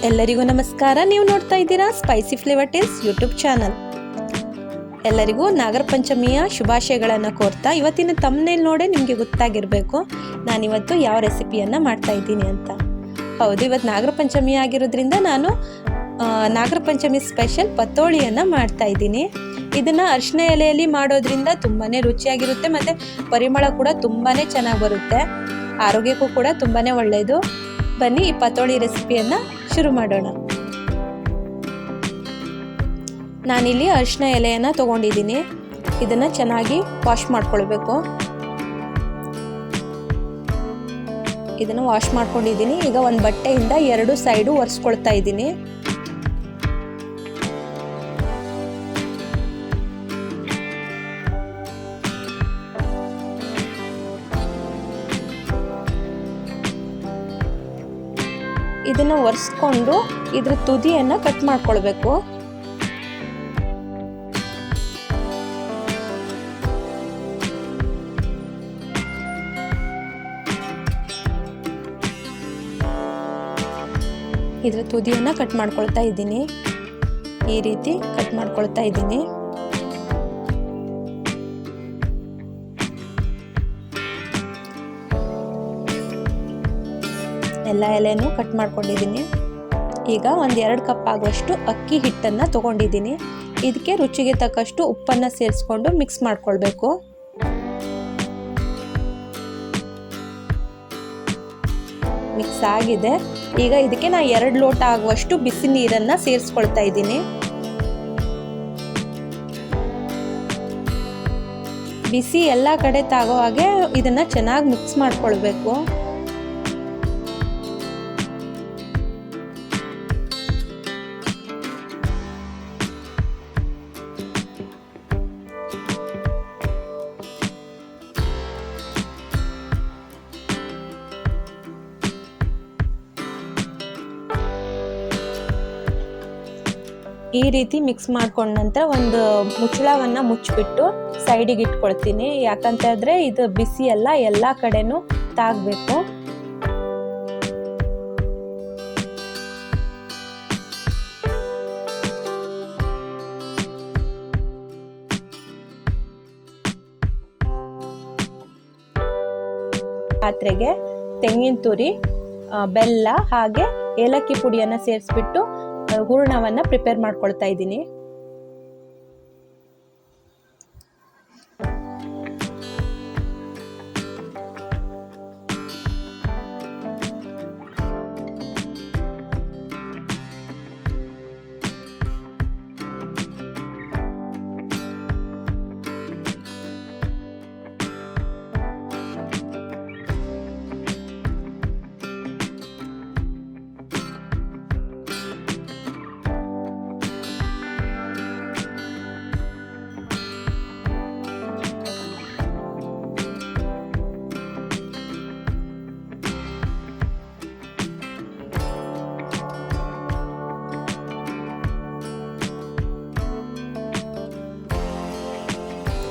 ಎಲ್ಲರಿಗೂ ನಮಸ್ಕಾರ. ನೀವು ನೋಡ್ತಾ ಇದ್ದೀರಾ spicy flavour taste YouTube channel. ಎಲ್ಲರಿಗೂ ನಾಗರ ಪಂಚಮಿಯ ಶುಭಾಶಯಗಳನ್ನು ಕೋರ್ತಾ ಇವತ್ತಿನ ಥಂಬ್ನೇಲ್ ನೋಡೇ ನಿಮಗೆ ಗೊತ್ತಾಗಿರಬೇಕು ನಾನಿವತ್ತು ಯಾವ ರೆಸಿಪಿಯನ್ನು ಮಾಡ್ತಾ ಇದ್ದೀನಿ ಅಂತ. ಹೌದು, ಇವತ್ತು ನಾಗರ ಪಂಚಮಿ ಆಗಿರೋದ್ರಿಂದ ನಾನು ನಾಗರ ಪಂಚಮಿ ಸ್ಪೆಷಲ್ ಪತೋಳಿಯನ್ನು ಮಾಡ್ತಾ ಇದ್ದೀನಿ. ಇದನ್ನು ಅರಿಶಿನ ಎಲೆಯಲ್ಲಿ ಮಾಡೋದ್ರಿಂದ ತುಂಬಾ ರುಚಿಯಾಗಿರುತ್ತೆ ಮತ್ತು ಪರಿಮಳ ಕೂಡ ತುಂಬಾ ಚೆನ್ನಾಗಿ ಬರುತ್ತೆ. ಆರೋಗ್ಯಕ್ಕೂ ಕೂಡ ತುಂಬಾ ಒಳ್ಳೆಯದು. ಬನ್ನಿ ಈ ಪತೋಳಿ ರೆಸಿಪಿಯನ್ನು ಶುರು ಮಾಡೋಣ. ನಾನಿಲ್ಲಿ ಅರಿಶಿನ ಎಲೆಯನ್ನು ತೊಗೊಂಡಿದ್ದೀನಿ. ಇದನ್ನು ಚೆನ್ನಾಗಿ ವಾಶ್ ಮಾಡ್ಕೊಳ್ಬೇಕು. ಇದನ್ನು ವಾಶ್ ಮಾಡ್ಕೊಂಡಿದ್ದೀನಿ. ಈಗ ಒಂದು ಬಟ್ಟೆಯಿಂದ ಎರಡು ಸೈಡು ಒರೆಸ್ಕೊಳ್ತಾ ಇದ್ದೀನಿ. ಇದನ್ನು ಒರೆಸ್ಕೊಂಡು ಇದ್ರ ತುದಿಯನ್ನು ಕಟ್ ಮಾಡ್ಕೊಳ್ಬೇಕು. ಇದ್ರ ತುದಿಯನ್ನು ಕಟ್ ಮಾಡ್ಕೊಳ್ತಾ ಇದ್ದೀನಿ. ಈ ರೀತಿ ಕಟ್ ಮಾಡ್ಕೊಳ್ತಾ ಇದ್ದೀನಿ. ಎಲ್ಲ ಎಲೆನೂ ಕಟ್ ಮಾಡ್ಕೊಂಡಿದ್ದೀನಿ. ಈಗ ಒಂದು 2 ಕಪ್ ಆಗುವಷ್ಟು ಅಕ್ಕಿ ಹಿಟ್ಟನ್ನು ತೊಗೊಂಡಿದ್ದೀನಿ. ಇದಕ್ಕೆ ರುಚಿಗೆ ತಕ್ಕಷ್ಟು ಉಪ್ಪನ್ನು ಸೇರಿಸ್ಕೊಂಡು ಮಿಕ್ಸ್ ಮಾಡ್ಕೊಳ್ಬೇಕು. ಮಿಕ್ಸ್ ಆಗಿದೆ. ಈಗ ಇದಕ್ಕೆ ನಾನು 2 ಲೋಟ ಆಗುವಷ್ಟು ಬಿಸಿ ನೀರನ್ನು ಸೇರಿಸ್ಕೊಳ್ತಾ ಇದ್ದೀನಿ. ಬಿಸಿ ಎಲ್ಲ ಕಡೆ ತಾಗೋ ಹಾಗೆ ಇದನ್ನು ಚೆನ್ನಾಗಿ ಮಿಕ್ಸ್ ಮಾಡ್ಕೊಳ್ಬೇಕು. ಈ ರೀತಿ ಮಿಕ್ಸ್ ಮಾಡ್ಕೊಂಡ ನಂತರ ಒಂದು ಮುಚ್ಚಳವನ್ನು ಮುಚ್ಚಿಬಿಟ್ಟು ಸೈಡಿಗೆ ಇಟ್ಕೊಳ್ತೀನಿ. ಯಾಕಂತ ಹೇಳಿದ್ರೆ ಇದು ಬಿಸಿ ಎಲ್ಲ ಕಡೆನೂ ತಾಗಬೇಕು. ಪಾತ್ರೆಗೆ ತೆಂಗಿನ ತುರಿ, ಬೆಲ್ಲ ಹಾಗೆ ಏಲಕ್ಕಿ ಪುಡಿಯನ್ನು ಸೇರಿಸ್ಬಿಟ್ಟು ಹೂರಣವನ್ನು ಪ್ರಿಪೇರ್ ಮಾಡ್ಕೊಳ್ತಾ ಇದ್ದೀನಿ.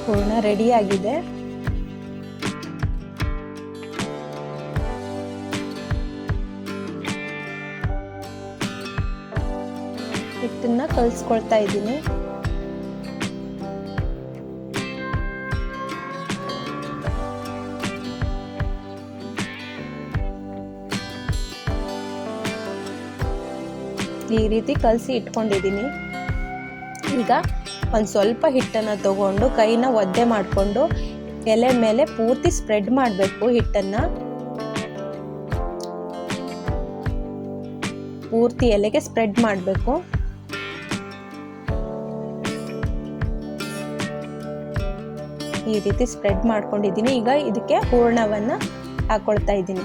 ಹೂರಣ ರೆಡಿಯಾಗಿದೆ. ಹಿಟ್ಟನ್ನ ಕಲಿಸ್ಕೊಳ್ತಾ ಇದ್ದೀನಿ. ಈ ರೀತಿ ಕಲಸಿ ಇಟ್ಕೊಂಡಿದ್ದೀನಿ. ಈಗ ಒಂದು ಸ್ವಲ್ಪ ಹಿಟ್ಟನ್ನು ತಗೊಂಡು ಕೈನ ಒದ್ದೆ ಮಾಡಿಕೊಂಡು ಎಲೆ ಮೇಲೆ ಪೂರ್ತಿ ಸ್ಪ್ರೆಡ್ ಮಾಡಬೇಕು. ಹಿಟ್ಟನ್ನು ಪೂರ್ತಿ ಎಲೆಗೆ ಸ್ಪ್ರೆಡ್ ಮಾಡಬೇಕು. ಈ ರೀತಿ ಸ್ಪ್ರೆಡ್ ಮಾಡ್ಕೊಂಡಿದ್ದೀನಿ. ಈಗ ಇದಕ್ಕೆ ಹೂರಣವನ್ನು ಹಾಕೊಳ್ತಾ ಇದ್ದೀನಿ.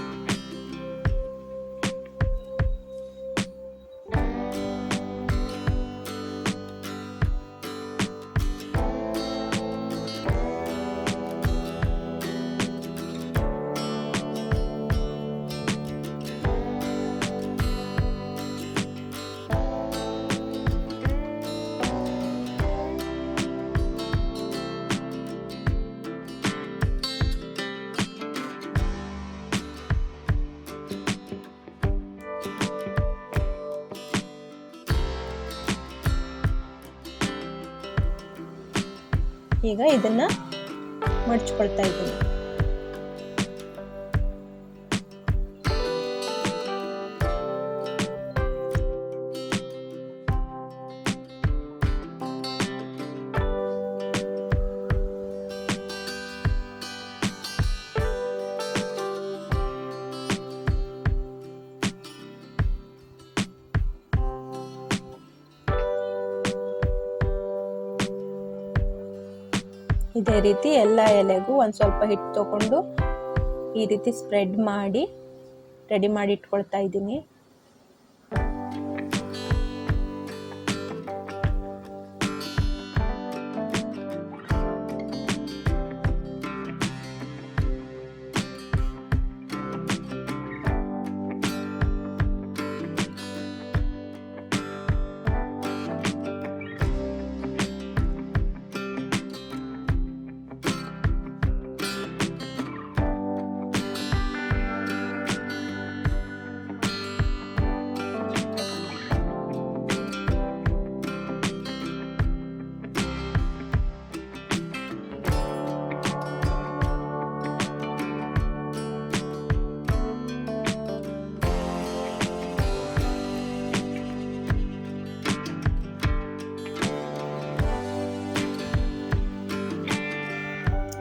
ಈಗ ಇದನ್ನ ಮಡ್ಚ್ಕೊಳ್ತಾ ಇದ್ದೀನಿ. ಇದೇ ರೀತಿ ಎಲ್ಲ ಎಲೆಗೂ ಒಂದು ಸ್ವಲ್ಪ ಹಿಟ್ಟು ತಗೊಂಡು ಈ ರೀತಿ ಸ್ಪ್ರೆಡ್ ಮಾಡಿ ರೆಡಿ ಮಾಡಿ ಇಟ್ಕೊಳ್ತಾ ಇದ್ದೀನಿ.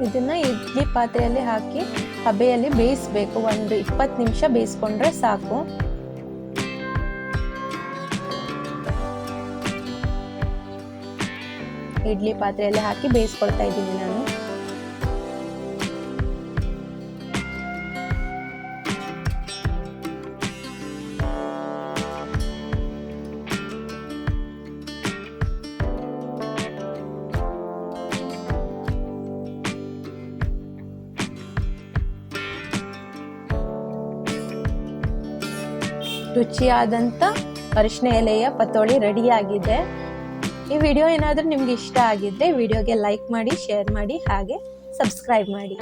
ಇದನ್ನ ಇಡ್ಲಿ ಪಾತ್ರೆಯಲ್ಲಿ ಹಾಕಿ ಹಬೆಯಲ್ಲಿ ಬೇಯಿಸಬೇಕು. ಒಂದು 20 ನಿಮಿಷ ಬೇಯಿಸ್ಕೊಂಡ್ರೆ ಸಾಕು. ಇಡ್ಲಿ ಪಾತ್ರೆಯಲ್ಲಿ ಹಾಕಿ ಬೇಯಿಸ್ಕೊಳ್ತಾ ಇದ್ದೀನಿ ನಾನು. ರುಚಿಯಾದಂಥ ಅರಿಶಿನ ಎಲೆಯ ಪತೋಳಿ ರೆಡಿಯಾಗಿದೆ. ಈ ವಿಡಿಯೋ ಏನಾದರೂ ನಿಮ್ಗೆ ಇಷ್ಟ ಆಗಿದ್ದರೆ ವಿಡಿಯೋಗೆ ಲೈಕ್ ಮಾಡಿ, ಶೇರ್ ಮಾಡಿ, ಹಾಗೆ ಸಬ್ಸ್ಕ್ರೈಬ್ ಮಾಡಿ.